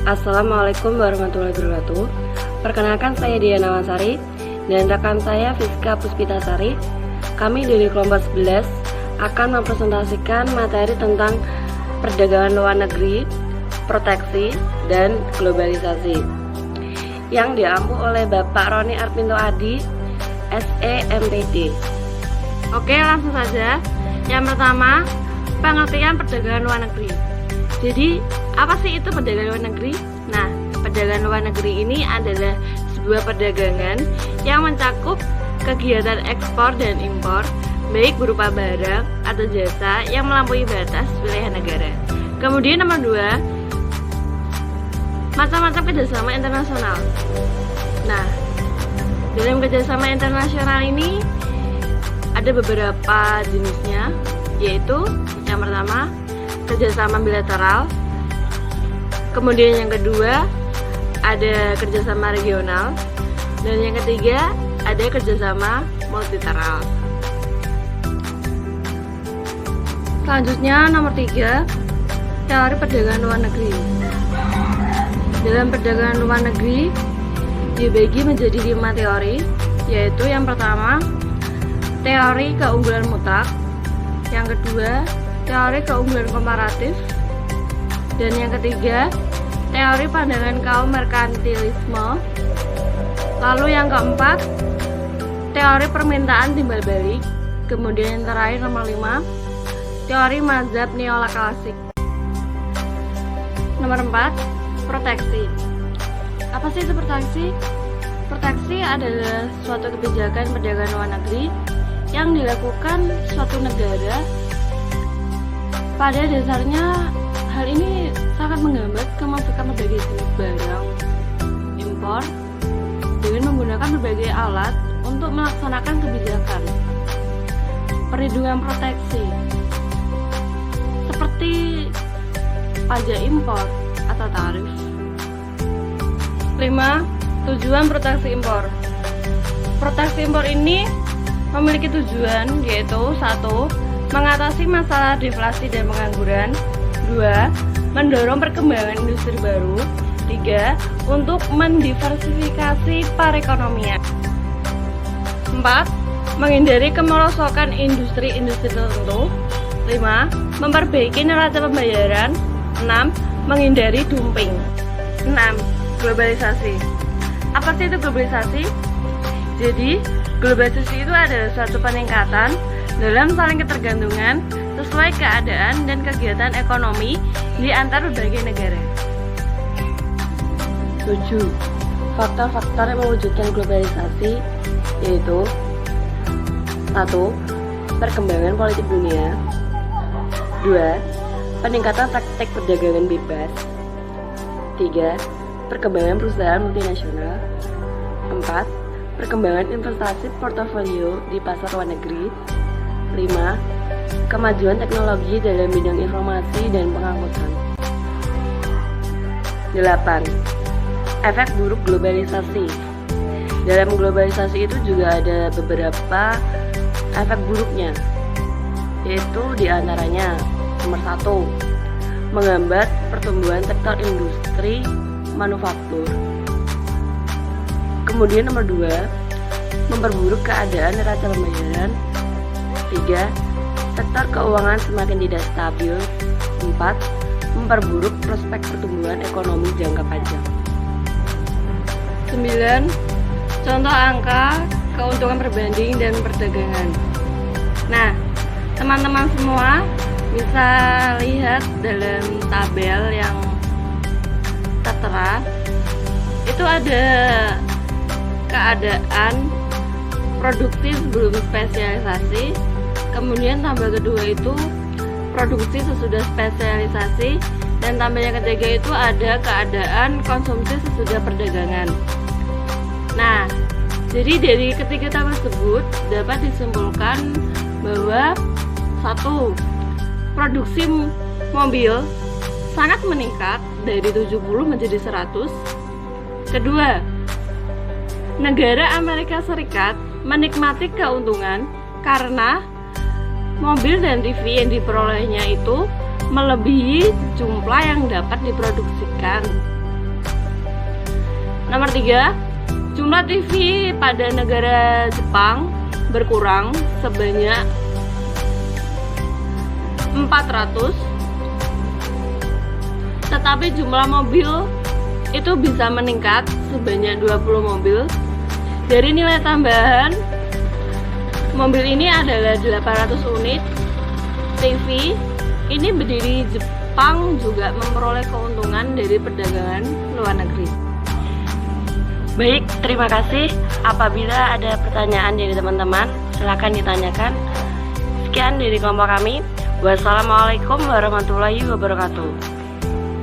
Assalamualaikum warahmatullahi wabarakatuh. Perkenalkan, saya Diana Wansari dan rekan saya Fiska Puspitasari. Kami dari kelompok 11 akan mempresentasikan materi tentang perdagangan luar negeri, proteksi, dan globalisasi yang diampu oleh Bapak Roni Arpinto Adi, SE MPD. Oke, langsung saja. Yang pertama, pengertian perdagangan luar negeri. Jadi, apa sih itu perdagangan luar negeri? Nah, perdagangan luar negeri ini adalah sebuah perdagangan yang mencakup kegiatan ekspor dan impor, baik berupa barang atau jasa yang melampaui batas wilayah negara. Kemudian nomor 2, macam-macam kerjasama internasional. Nah, dalam kerjasama internasional ini ada beberapa jenisnya, yaitu yang pertama kerjasama bilateral, kemudian yang kedua ada kerjasama regional, dan yang ketiga ada kerjasama multilateral. Selanjutnya nomor 3, teori perdagangan luar negeri. Dalam perdagangan luar negeri dibagi menjadi 5 teori, yaitu yang pertama teori keunggulan mutlak, yang kedua teori keunggulan komparatif, dan yang ketiga teori pandangan kaum merkantilisme. Lalu yang keempat teori permintaan timbal balik. Kemudian yang terakhir nomor 5, teori mazhab neoklasik. Nomor 4, proteksi. Apa sih itu proteksi? Proteksi adalah suatu kebijakan perdagangan luar negeri yang dilakukan suatu negara. Pada dasarnya, hal ini sangat menghambat kemasukan berbagai jenis barang impor dengan menggunakan berbagai alat untuk melaksanakan kebijakan perlindungan proteksi seperti pajak impor atau tarif. 5. Tujuan proteksi impor. Proteksi impor ini memiliki tujuan, yaitu 1. Mengatasi masalah deflasi dan pengangguran. 2. Mendorong perkembangan industri baru. 3. Untuk mendiversifikasi perekonomian. 4. Menghindari kemerosokan industri-industri tertentu. 5. Memperbaiki neraca pembayaran. 6. Menghindari dumping. 6. Globalisasi. Apa sih itu globalisasi? Jadi, globalisasi itu adalah suatu peningkatan dalam saling ketergantungan sesuai keadaan dan kegiatan ekonomi di antar berbagai negara. 7. Faktor-faktor yang mewujudkan globalisasi yaitu 1. Perkembangan politik dunia. 2. Peningkatan praktek perdagangan bebas. 3. Perkembangan perusahaan multinasional. 4. Perkembangan investasi portofolio di pasar luar negeri. 5. Kemajuan teknologi dalam bidang informasi dan pengangkutan. 8. Efek buruk globalisasi. Dalam globalisasi itu juga ada beberapa efek buruknya, yaitu diantaranya nomor 1, menghambat pertumbuhan sektor industri manufaktur. Kemudian nomor 2, memperburuk keadaan neraca pembayaran. 3. Sektor keuangan semakin tidak stabil. 4. Memperburuk prospek pertumbuhan ekonomi jangka panjang. 9. Contoh angka keuntungan perbanding dan perdagangan. Nah, teman-teman semua bisa lihat dalam tabel yang tertera. Itu ada keadaan produksi sebelum spesialisasi. Kemudian tabel kedua itu produksi sesudah spesialisasi, dan tabel yang ketiga itu ada keadaan konsumsi sesudah perdagangan. Nah, jadi dari ketiga tabel tersebut dapat disimpulkan bahwa 1. Produksi mobil sangat meningkat dari 70 menjadi 100. Kedua, negara Amerika Serikat menikmati keuntungan karena mobil dan TV yang diperolehnya itu melebihi jumlah yang dapat diproduksikan. Nomor 3, jumlah TV pada negara Jepang berkurang sebanyak 400, tetapi jumlah mobil itu bisa meningkat sebanyak 20 mobil. Dari nilai tambahan mobil ini adalah 800 unit. TV ini berdiri Jepang juga memperoleh keuntungan dari perdagangan luar negeri. Baik, terima kasih. Apabila ada pertanyaan dari teman-teman, silakan ditanyakan. Sekian dari kelompok kami. Wassalamualaikum warahmatullahi wabarakatuh.